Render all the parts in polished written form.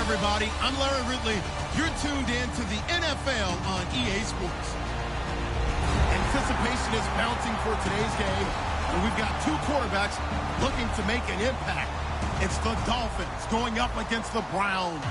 everybody. I'm Larry Ridley. You're tuned in to the NFL on EA Sports. Anticipation is mounting for today's game, and we've got two quarterbacks looking to make an impact. It's the Dolphins going up against the Browns.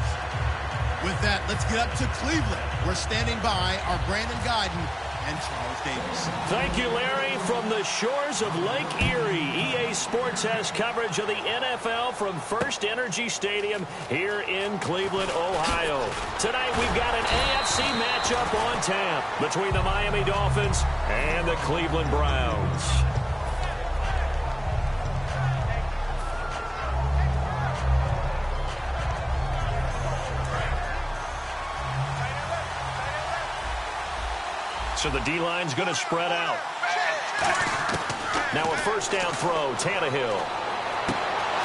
With that, let's get up to Cleveland. We're standing by our Brandon Guyton and Charles Davis. Thank you, Larry. From the shores of Lake Erie, EA Sports has coverage of the NFL from First Energy Stadium here in Cleveland, Ohio. Tonight, we've got an AFC matchup on tap between the Miami Dolphins and the Cleveland Browns. So the D-line's going to spread out. Now a first down throw, Tannehill.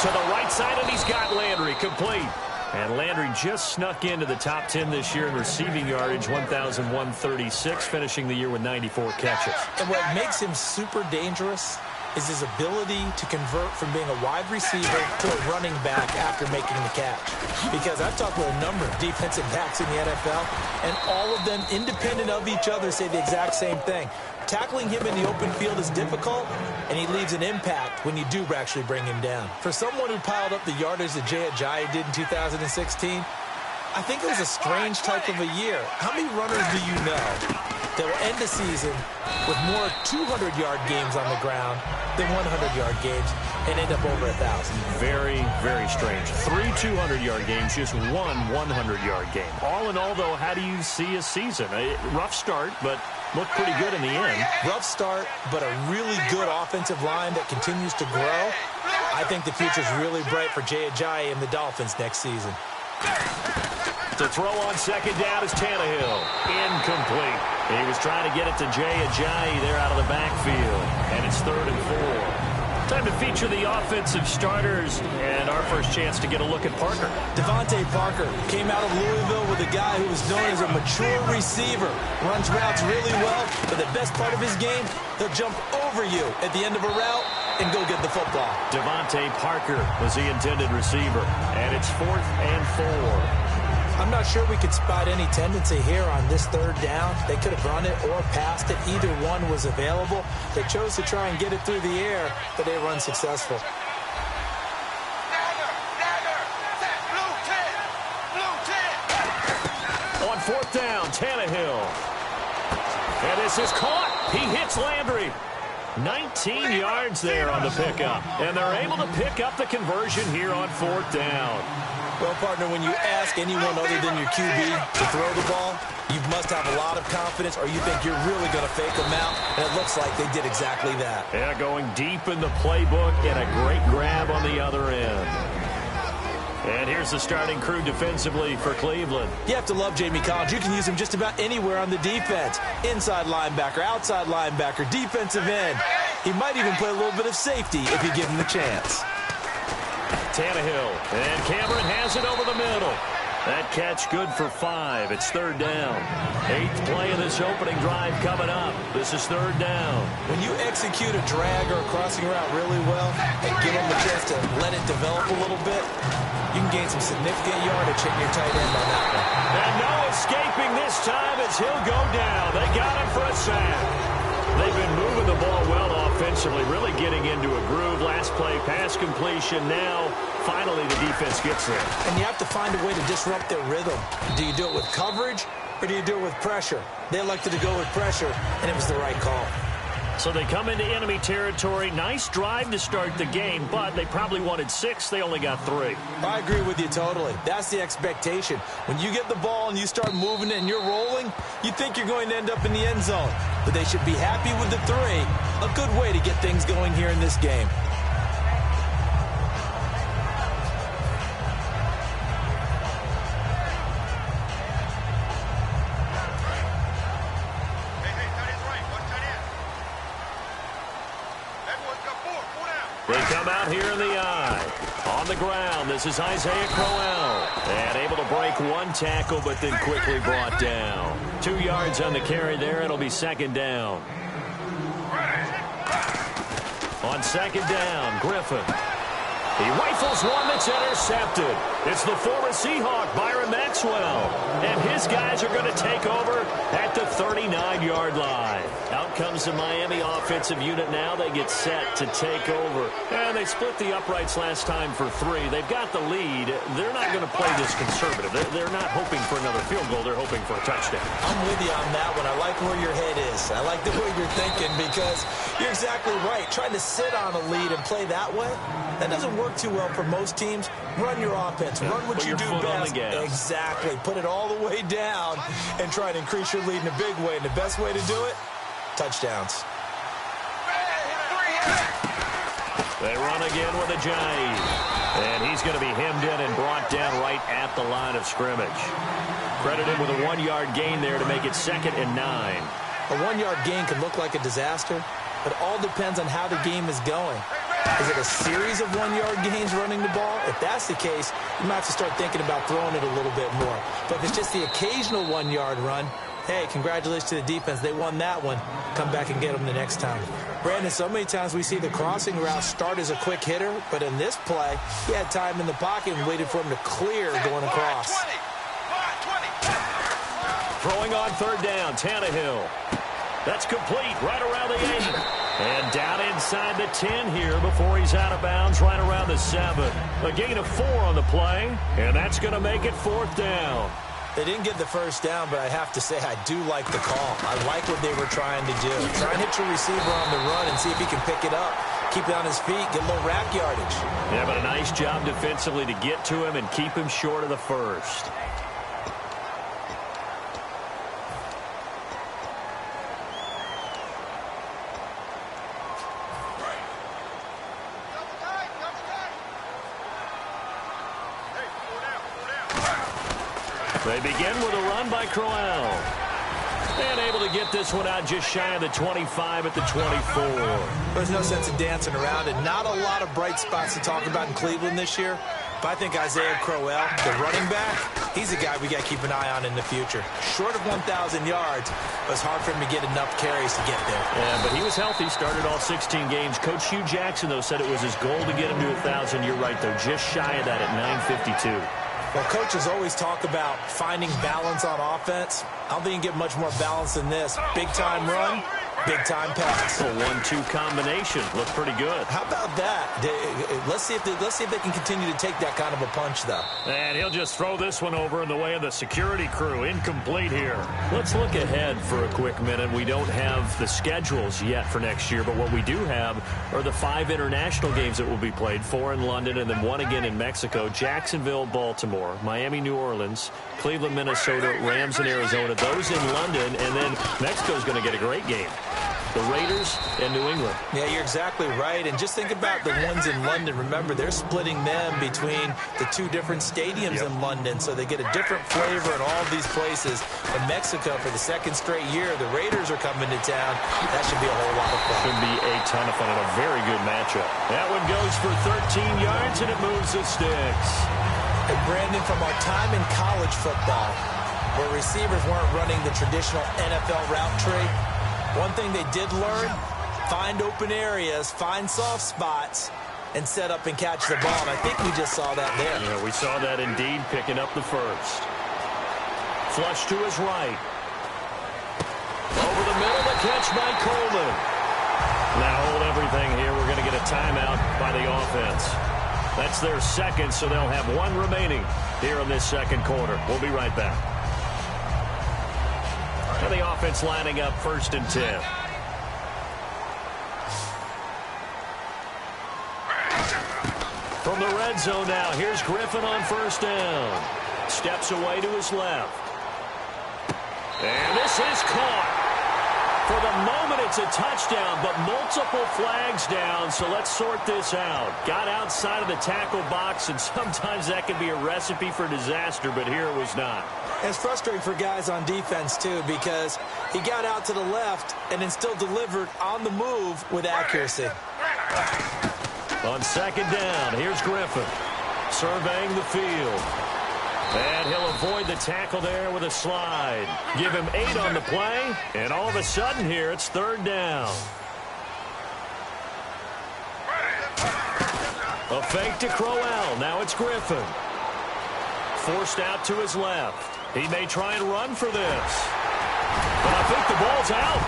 To the right side, and he's got Landry complete. And Landry just snuck into the top 10 this year in receiving yardage, 1,136, finishing the year with 94 catches. And what makes him super dangerous is his ability to convert from being a wide receiver to a running back after making the catch. Because I've talked with a number of defensive backs in the NFL, and all of them, independent of each other, say the exact same thing. Tackling him in the open field is difficult, and he leaves an impact when you do actually bring him down. For someone who piled up the yardage that Jay Ajayi did in 2016, I think it was a strange type of a year. How many runners do you know that will end the season with more 200-yard games on the ground than 100-yard games and end up over 1,000? Very, very strange. 3 200-yard games, just one 100-yard game. All in all, though, how do you see a season? A rough start, but looked pretty good in the end. Rough start, but a really good offensive line that continues to grow. I think the future's really bright for Jay Ajayi and the Dolphins next season. To throw on second down is Tannehill. Incomplete. He was trying to get it to Jay Ajayi there out of the backfield. And it's 3rd and 4. Time to feature the offensive starters. And our first chance to get a look at Parker. Devontae Parker came out of Louisville with a guy who was known as a mature receiver. Runs routes really well, but the best part of his game, he'll jump over you at the end of a route and go get the football. Devontae Parker was the intended receiver. And it's 4th and 4. I'm not sure we could spot any tendency here on this 3rd down. They could have run it or passed it. Either one was available. They chose to try and get it through the air, but they were unsuccessful. On 4th down, Tannehill. And this is caught. He hits Landry. 19 yards there on the pickup. And they're able to pick up the conversion here on 4th down. Well, partner, when you ask anyone other than your QB to throw the ball, you must have a lot of confidence or you think you're really going to fake them out. And it looks like they did exactly that. Yeah, going deep in the playbook and a great grab on the other end. And here's the starting crew defensively for Cleveland. You have to love Jamie Collins. You can use him just about anywhere on the defense. Inside linebacker, outside linebacker, defensive end. He might even play a little bit of safety if you give him the chance. Tannehill, and Cameron has it over the middle. That catch good for 5. It's 3rd down. 8th play of this opening drive coming up. This is 3rd down. When you execute a drag or a crossing route really well and give them a chance to let it develop a little bit, you can gain some significant yardage hitting your tight end on that one. And no escaping this time as he'll go down. They got him for a sack. They've been moving the ball well offensively, really getting into a groove. Last play, pass completion. Now, finally, the defense gets there. And you have to find a way to disrupt their rhythm. Do you do it with coverage, or do you do it with pressure? They elected to go with pressure, and it was the right call. So they come into enemy territory. Nice drive to start the game, but they probably wanted 6. They only got 3. I agree with you totally. That's the expectation. When you get the ball and you start moving it and you're rolling, you think you're going to end up in the end zone. But they should be happy with the 3. A good way to get things going here in this game. They come out here in the eye. On the ground, this is Isaiah Crowell. And able to break one tackle, but then quickly brought down. 2 yards on the carry there. It'll be 2nd down. On 2nd down, Griffin. He rifles one that's intercepted. It's the former Seahawk, Byron Maxwell. And his guys are going to take over at the 39-yard line. Out comes the Miami offensive unit now. They get set to take over. And they split the uprights last time for 3. They've got the lead. They're not going to play this conservative. They're not hoping for another field goal. They're hoping for a touchdown. I'm with you on that one. I like where your head is. I like the way you're thinking because you're exactly right. Trying to sit on a lead and play that way, that doesn't work too well for most teams. Run your offense. Run what you do best. Exactly. Put it all the way down and try and increase your lead in a big way. And the best way to do it, touchdowns. They run again with a jive. And he's going to be hemmed in and brought down right at the line of scrimmage. Credited with a 1-yard gain there to make it 2nd and 9. A 1-yard gain can look like a disaster, but it all depends on how the game is going. Is it a series of 1-yard gains running the ball? If that's the case, you might have to start thinking about throwing it a little bit more. But if it's just the occasional 1-yard run, hey, congratulations to the defense. They won that one. Come back and get them the next time. Brandon, so many times we see the crossing route start as a quick hitter, but in this play, he had time in the pocket and waited for him to clear going across. Throwing on 3rd down, Tannehill. That's complete right around the 8. And down inside the 10 here before he's out of bounds right around the 7. A gain of 4 on the play, and that's going to make it 4th down. They didn't get the first down, but I have to say I do like the call. I like what they were trying to do. Try and hit your receiver on the run and see if he can pick it up. Keep it on his feet, get a little rack yardage. Yeah, but a nice job defensively to get to him and keep him short of the first. They begin with a run by Crowell. And able to get this one out just shy of the 25 at the 24. There's no sense of dancing around it. Not a lot of bright spots to talk about in Cleveland this year. But I think Isaiah Crowell, the running back, he's a guy we got to keep an eye on in the future. Short of 1,000 yards, but it's hard for him to get enough carries to get there. Yeah, but he was healthy, started all 16 games. Coach Hugh Jackson, though, said it was his goal to get him to 1,000. You're right, though, just shy of that at 952. Well, coaches always talk about finding balance on offense. I don't think you can get much more balance than this. Big-time run, big-time pass. A 1-2 combination. Looked pretty good. How about that? Let's see if they can continue to take that kind of a punch, though. And he'll just throw this one over in the way of the security crew. Incomplete here. Let's look ahead for a quick minute. We don't have the schedules yet for next year, but what we do have are the 5 international games that will be played, 4 in London and then 1 again in Mexico, Jacksonville, Baltimore, Miami, New Orleans, Cleveland, Minnesota, Rams, and Arizona. Those in London, and then Mexico's going to get a great game. The Raiders and New England. Yeah, you're exactly right. And just think about the ones in London. Remember, they're splitting them between the 2 different stadiums in London, so they get a different flavor in all these places. In Mexico, for the 2nd straight year, the Raiders are coming to town. That should be a whole lot of fun. Should be a ton of fun and a very good matchup. That one goes for 13 yards, and it moves the sticks. And Brandon, from our time in college football, where receivers weren't running the traditional NFL route tree, one thing they did learn, find open areas, find soft spots, and set up and catch the ball. And I think we just saw that there. Yeah, we saw that indeed, picking up the first. Flush to his right. Over the middle, the catch by Coleman. Now hold everything here. We're going to get a timeout by the offense. That's their 2nd, so they'll have 1 remaining here in this 2nd quarter. We'll be right back. And the offense lining up 1st and 10. From the red zone now, here's Griffin on 1st down. Steps away to his left. And this is caught. For the moment, it's a touchdown, but multiple flags down, so let's sort this out. Got outside of the tackle box, and sometimes that can be a recipe for disaster, but here it was not. It's frustrating for guys on defense, too, because he got out to the left and then still delivered on the move with accuracy. On 2nd down, here's Griffin surveying the field. And he'll avoid the tackle there with a slide. Give him 8 on the play, and all of a sudden here, it's 3rd down. A fake to Crowell. Now it's Griffin. Forced out to his left. He may try and run for this. But I think the ball's out.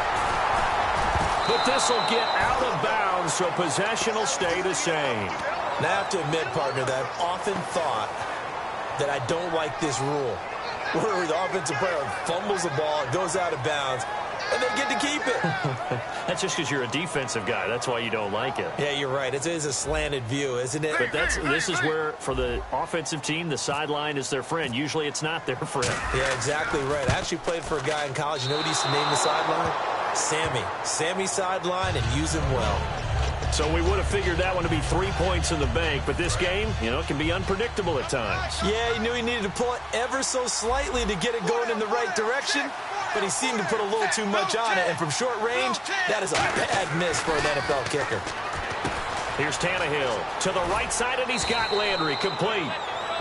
But this will get out of bounds, so possession will stay the same. Now, I have to admit, partner, that I've often thought that I don't like this rule, where the offensive player fumbles the ball, it goes out of bounds, and they get to keep it. That's just because you're a defensive guy. That's why you don't like it. Yeah, you're right. It is a slanted view, isn't it? But this is where, for the offensive team, the sideline is their friend. Usually it's not their friend. Yeah, exactly right. I actually played for a guy in college. You know what he used to name the sideline? Sammy. Sammy sideline, and use him well. So we would have figured that one to be 3 points in the bank. But this game, it can be unpredictable at times. Yeah, he knew he needed to pull it ever so slightly to get it going in the right direction. But he seemed to put a little too much on it. And from short range, that is a bad miss for an NFL kicker. Here's Tannehill to the right side, and he's got Landry complete.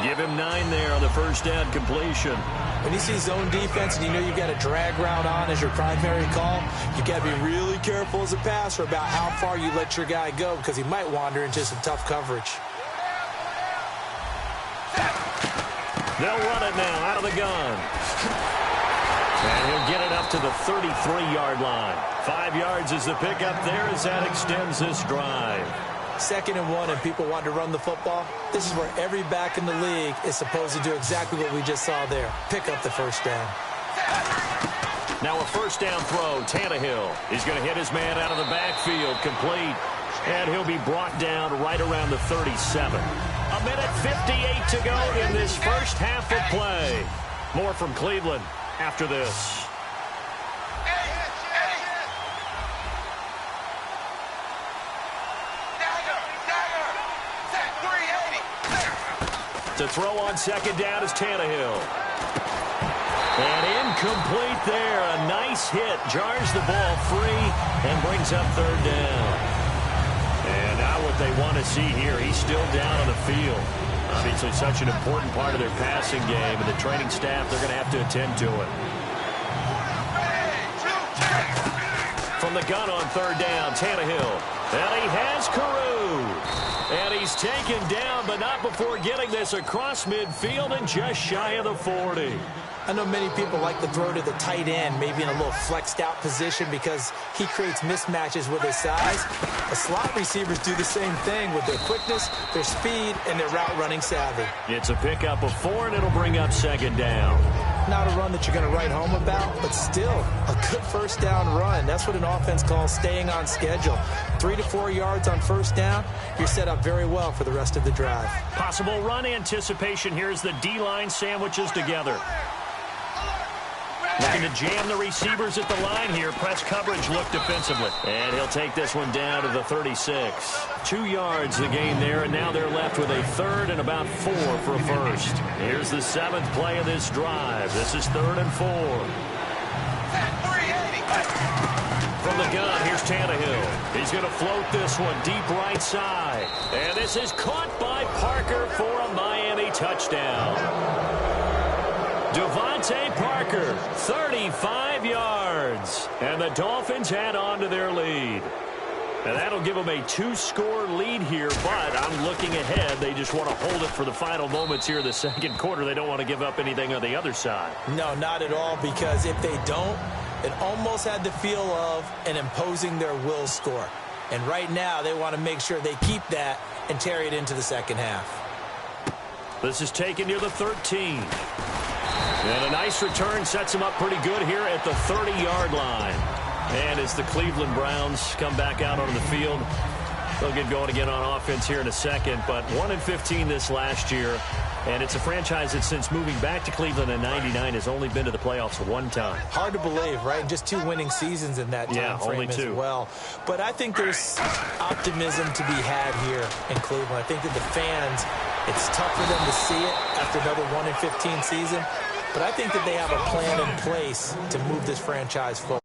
Give him 9 there on the first down completion. When you see zone defense and you know you've got a drag route on as your primary call, you got to be really careful as a passer about how far you let your guy go because he might wander into some tough coverage. They'll run it now out of the gun. And he'll get it up to the 33-yard line. 5 yards is the pickup there as that extends this drive. 2nd and 1 and people want to run the football. This is where every back in the league is supposed to do exactly what we just saw there. Pick up the first down. Now a first down throw. Tannehill. He's going to hit his man out of the backfield. Complete. And he'll be brought down right around the 37. A minute 58 to go in this first half of play. More from Cleveland after this. To throw on second down is Tannehill. And incomplete there. A nice hit. Jars the ball free and brings up third down. And now what they want to see here, he's still down on the field. Obviously such an important part of their passing game, and the training staff, they're going to have to attend to it. From the gun on third down, Tannehill. And he has Carew. And he's taken down, but not before getting this across midfield and just shy of the 40. I know many people like to throw to the tight end, maybe in a little flexed out position because he creates mismatches with his size. The slot receivers do the same thing with their quickness, their speed, and their route running savvy. It's a pickup of 4, and it'll bring up second down. Not a run that you're going to write home about, but still a good first down run. That's what an offense calls staying on schedule. 3 to 4 yards on first down, you're set up very well for the rest of the drive. Possible run anticipation here as the D-line sandwiches together. Looking to jam the receivers at the line here. Press coverage look defensively. And he'll take this one down to the 36. 2 yards the gain there, and now they're left with a third and about 4 for a first. Here's the 7th play of this drive. This is 3rd and 4. From the gun, here's Tannehill. He's going to float this one deep right side. And this is caught by Parker for a Miami touchdown. Devontae Parker, 35 yards. And the Dolphins add on to their lead. And that'll give them a 2-score lead here, but I'm looking ahead. They just want to hold it for the final moments here in the second quarter. They don't want to give up anything on the other side. No, not at all, because if they don't, it almost had the feel of an imposing their will score. And right now, they want to make sure they keep that and carry it into the second half. This is taken near the 13. And a nice return sets him up pretty good here at the 30-yard line. And as the Cleveland Browns come back out onto the field, they'll get going again on offense here in a second. But 1-15 this last year. And it's a franchise that since moving back to Cleveland in '99 has only been to the playoffs 1 time. Hard to believe, right? Just 2 winning seasons in that time frame only 2 as well. But I think there's optimism to be had here in Cleveland. I think that the fans, it's tough for them to see it after another 1-15 season. But I think that they have a plan in place to move this franchise forward.